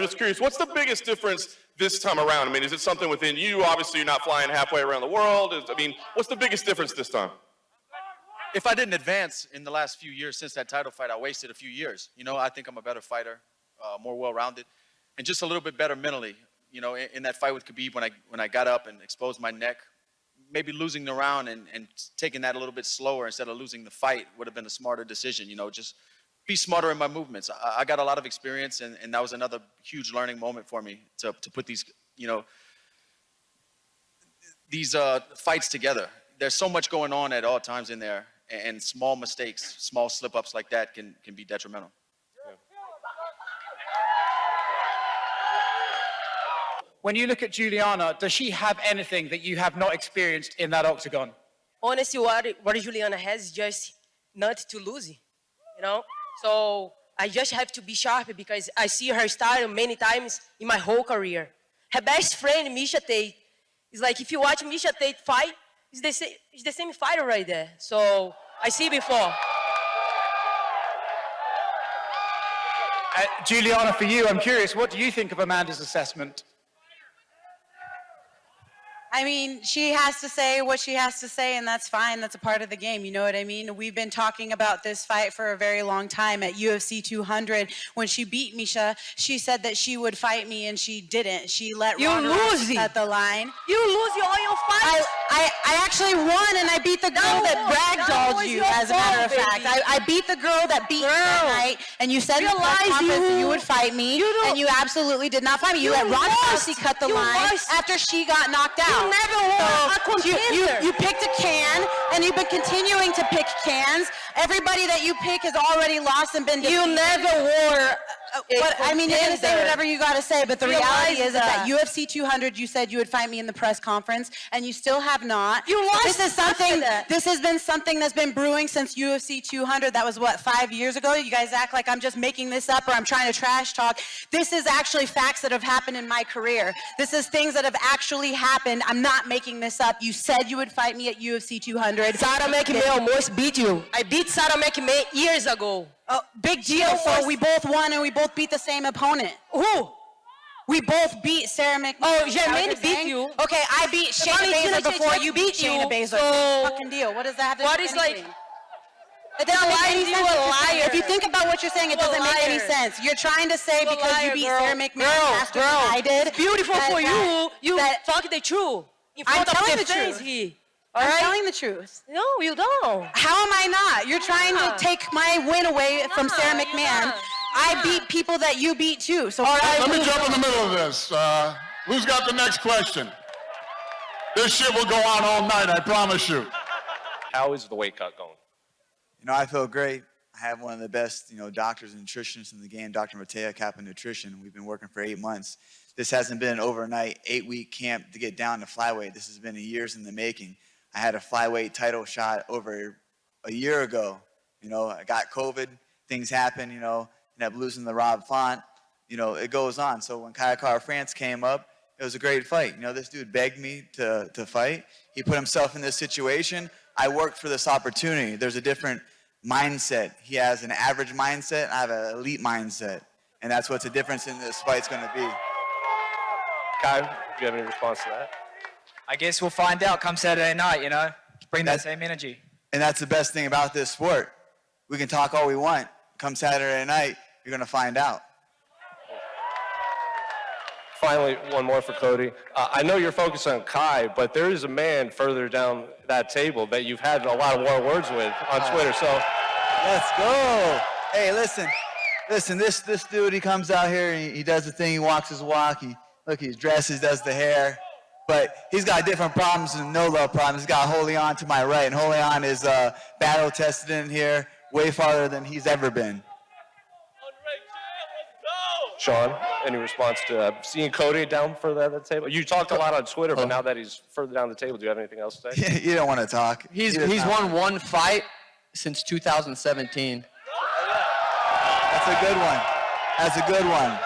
just curious, what's the biggest difference this time around? I mean, is it something within you? Obviously, you're not flying halfway around the world. What's the biggest difference this time? If I didn't advance in the last few years since that title fight, I wasted a few years. You know, I think I'm a better fighter, more well-rounded, and just a little bit better mentally. You know, in that fight with Khabib, when I got up and exposed my neck, maybe losing the round and taking that a little bit slower instead of losing the fight would have been a smarter decision. You know, just be smarter in my movements. I got a lot of experience, and that was another huge learning moment for me to put these, these fights together. There's so much going on at all times in there, and small mistakes, small slip-ups like that can be detrimental. When you look at Julianna, does she have anything that you have not experienced in that octagon? Honestly, what Julianna has is just not to lose, you know? So I just have to be sharp because I see her style many times in my whole career. Her best friend, Miesha Tate, is like, if you watch Miesha Tate fight, it's the same fighter right there. So I see before. Julianna, for you, I'm curious, what do you think of Amanda's assessment? I mean, she has to say what she has to say, and that's fine. That's a part of the game. You know what I mean? We've been talking about this fight for a very long time. At UFC 200, when she beat Miesha, she said that she would fight me, and she didn't. She let Ronda cut the line. You lose all your fights. I actually won, and I beat the girl that ragdolled you, as a matter of fact. I beat the girl that beat you that night, and you said in the press conference that you would fight me, and you absolutely did not fight me. You let Ronda Rousey cut the line after she got knocked out. You never won a contender. You picked a can, and you've been continuing to pick cans. Everybody that you pick has already lost and been defeated. You never wore I mean, you're going to say whatever you got to say, but the reality is that UFC 200, you said you would fight me in the press conference, and you still have not. You lost. This has been something that's been brewing since UFC 200. That was, what, 5 years ago? You guys act like I'm just making this up or I'm trying to trash talk. This is actually facts that have happened in my career. This is things that have actually happened. I'm not making this up. You said you would fight me at UFC 200. Sara McMahon almost beat you. I beat Sara McMahon years ago. Oh, big deal. So we both won and we both beat the same opponent. Who? We both beat Sara McMahon. Oh, Jermaine beat you. Okay, I beat Shayna Baszler before you beat Shayna Baszler. So fucking deal. What does that have to do with anything? It doesn't make any sense. You a liar. If you think about what you're saying, it doesn't make any sense. You're trying to say because you beat Sara McMahon faster than I did. Beautiful for you. You talk the truth. I'm telling the truth. I'm telling the truth. No, you don't. How am I not? You're trying to take my win away from Sara McMahon. I beat people that you beat too. So all right, let me jump in the middle of this. Who's got the next question? This shit will go on all night, I promise you. How is the weight cut going? You know, I feel great. I have one of the best, doctors and nutritionists in the game, Dr. Matea, Kappa Nutrition. We've been working for 8 months. This hasn't been an overnight 8-week camp to get down to flyweight. This has been years in the making. I had a flyweight title shot over a year ago. I got COVID, things happen, ended up losing the Rob Font. It goes on. So when Kayakar France came up, it was a great fight. This dude begged me to fight. He put himself in this situation. I worked for this opportunity. There's a different mindset. He has an average mindset. I have an elite mindset. And that's what the difference in this fight's going to be. Kai, do you have any response to that? I guess we'll find out come Saturday night, Bring that same energy. And that's the best thing about this sport. We can talk all we want. Come Saturday night, you're going to find out. Finally, one more for Cody. I know you're focused on Kai, but there is a man further down that table that you've had a lot of war words with on Twitter. So let's go. Hey, listen, this dude, he comes out here, and he does the thing, he walks his walk, he dresses, does the hair. But he's got different problems and no-love problems. He's got Raulian to my right, and Raulian is battle-tested in here way farther than he's ever been. Sean, any response to seeing Cody down further at the table? You talked a lot on Twitter, but now that he's further down the table, do you have anything else to say? You don't want to talk. He's won one fight since 2017. That's a good one.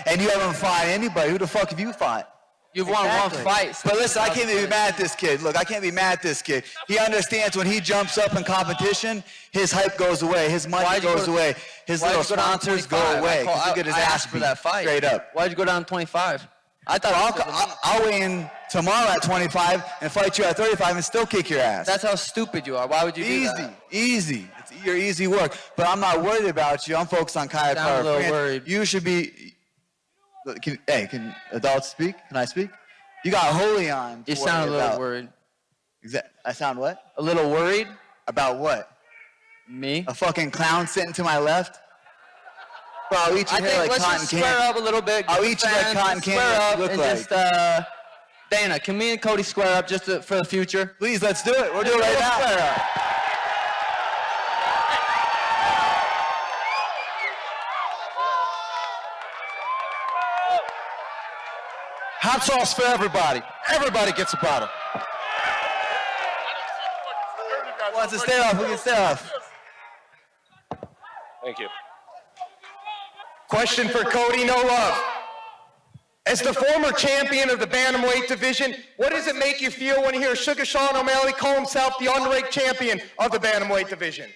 And you haven't fought anybody. Who the fuck have you fought? You've won one fight. But listen, I can't be mad at this kid. Look, I can't be mad at this kid. He understands when he jumps up in competition, his hype goes away, his money goes away, his little sponsors go away. Because he get his ass for that fight. Straight up. Why'd you go down to 25? I thought I'll weigh in tomorrow at 25 and fight you at 35 and still kick your ass. That's how stupid you are. Why would you do that? Easy. It's your easy work. But I'm not worried about you. I'm focused on Kaya Sound a little worried. You should be. Can adults speak? Can I speak? You got Raulian. You sound a little worried. I sound what? A little worried? About what? Me? A fucking clown sitting to my left? Bro, I'll eat your hair like let's cotton just candy. square up a little bit. I'll eat you like cotton candy. Square up Look and like. just, Dana, can me and Cody square up just for the future? Please, let's do it. We're doing it right now. Square up. Hot sauce for everybody. Everybody gets a bottle. Who wants to stay off? We can stay off. Thank you. Question for Cody, no love. As the former champion of the bantamweight division, what does it make you feel when you hear Sugar Sean O'Malley call himself the unranked champion of the bantamweight division?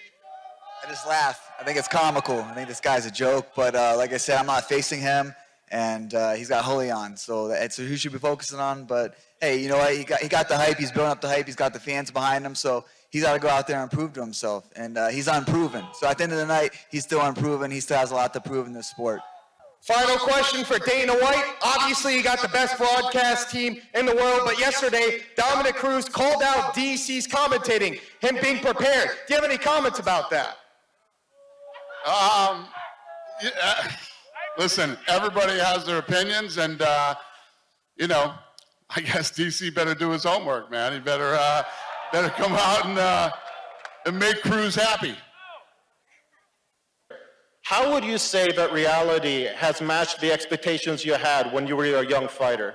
I just laugh. I think it's comical. I think this guy's a joke. But like I said, I'm not facing him. And he's got Raulian, so that's who he should be focusing on. But hey, you know what? He got the hype. He's building up the hype. He's got the fans behind him. So he's got to go out there and prove to himself. And he's unproven. So at the end of the night, he's still unproven. He still has a lot to prove in this sport. Final question for Dana White. Obviously, you got the best broadcast team in the world, but yesterday, Dominic Cruz called out DC's commentating, him being prepared. Do you have any comments about that? Listen, everybody has their opinions, and, you know, I guess DC better do his homework, man. He better come out and make Cruz happy. How would you say that reality has matched the expectations you had when you were a young fighter?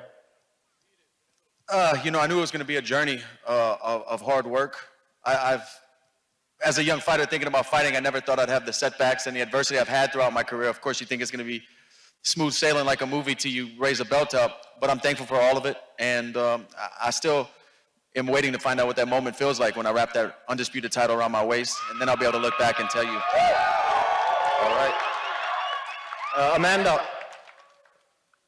You know, I knew it was going to be a journey of hard work. As a young fighter thinking about fighting, I never thought I'd have the setbacks and the adversity I've had throughout my career. Of course, you think it's going to be smooth sailing like a movie till you raise a belt up, but I'm thankful for all of it. And I still am waiting to find out what that moment feels like when I wrap that undisputed title around my waist, and then I'll be able to look back and tell you. All right. Amanda,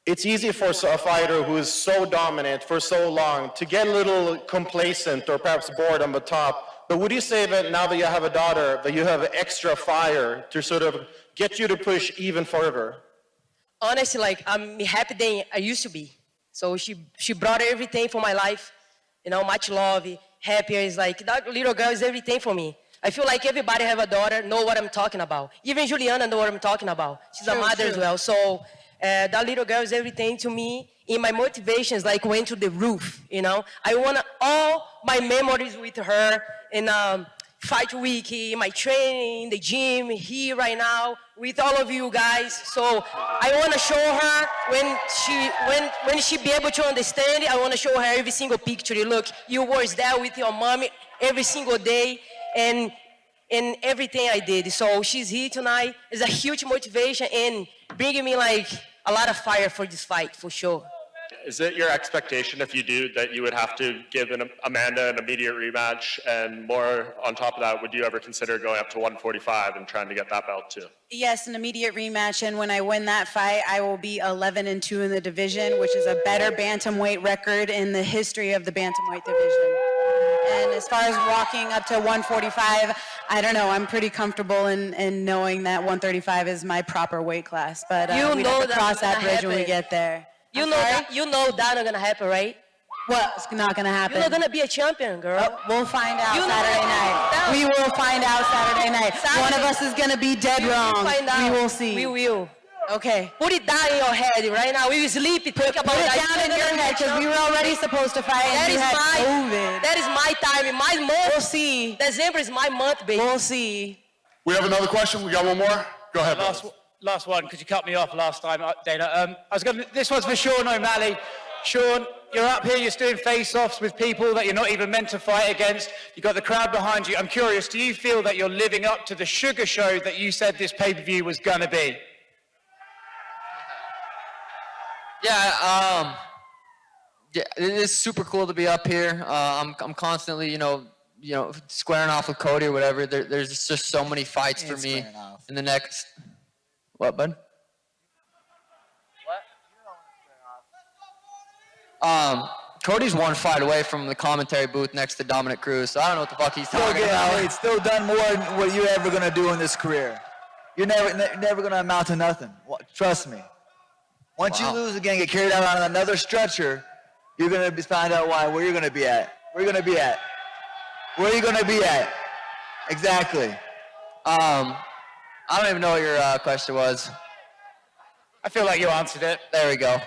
it's easy for a fighter who is so dominant for so long to get a little complacent or perhaps bored on the top. But would you say that now that you have a daughter, that you have extra fire to sort of get you to push even further? Honestly, like, I'm happy than I used to be. So she brought everything for my life, you know, much love, happier. It's like, that little girl is everything for me. I feel like everybody have a daughter, know what I'm talking about. Even Julianna know what I'm talking about. She's a mother as well. So that little girl is everything to me. In my motivations, like, went to the roof, you know. I want all my memories with her in fight week, in my training, in the gym, here right now, with all of you guys. So I want to show her when she be able to understand it, I want to show her every single picture. Look, you was there with your mommy every single day, and everything I did. So she's here tonight. It's a huge motivation and bringing me like a lot of fire for this fight, for sure. Is it your expectation, if you do, that you would have to give Amanda an immediate rematch? And more on top of that, would you ever consider going up to 145 and trying to get that belt too? Yes, an immediate rematch, and when I win that fight, I will be 11-2 in the division, which is a better bantamweight record in the history of the bantamweight division. And as far as walking up to 145, I don't know. I'm pretty comfortable in knowing that 135 is my proper weight class. But we have to cross that bridge when we get there. You know that's not gonna happen, right? What's not gonna happen? You're not gonna be a champion, girl. We'll find out Saturday night. We will find out Saturday night. One of us is gonna be dead wrong. We will see. We will. Okay. Put it down in your head right now. We will sleep. Think about Put it that. down in your head because we were already supposed to fight and you had COVID. That is my time. My month. We'll see. December is my month, baby. We'll see. We have another question. We got one more. Go ahead. Last one, because you cut me off last time, Dana. This one's for Sean O'Malley. Sean, you're up here, you're doing face-offs with people that you're not even meant to fight against. You've got the crowd behind you. I'm curious, do you feel that you're living up to the sugar show that you said this pay-per-view was going to be? Yeah, Yeah, it is super cool to be up here. I'm constantly, you know, squaring off with Cody or whatever. There's just so many fights for me in the next. What, bud? Cody's one fight away from the commentary booth next to Dominic Cruz, so I don't know what the fuck he's talking about. He's still done more than what you're ever gonna do in this career. You're never gonna amount to nothing. Trust me. Once you lose again, get carried out on another stretcher, you're gonna find out where you're gonna be at. Where you're gonna be at. Where are you gonna be at? Exactly. I don't even know what your question was. I feel like you answered it. There we go.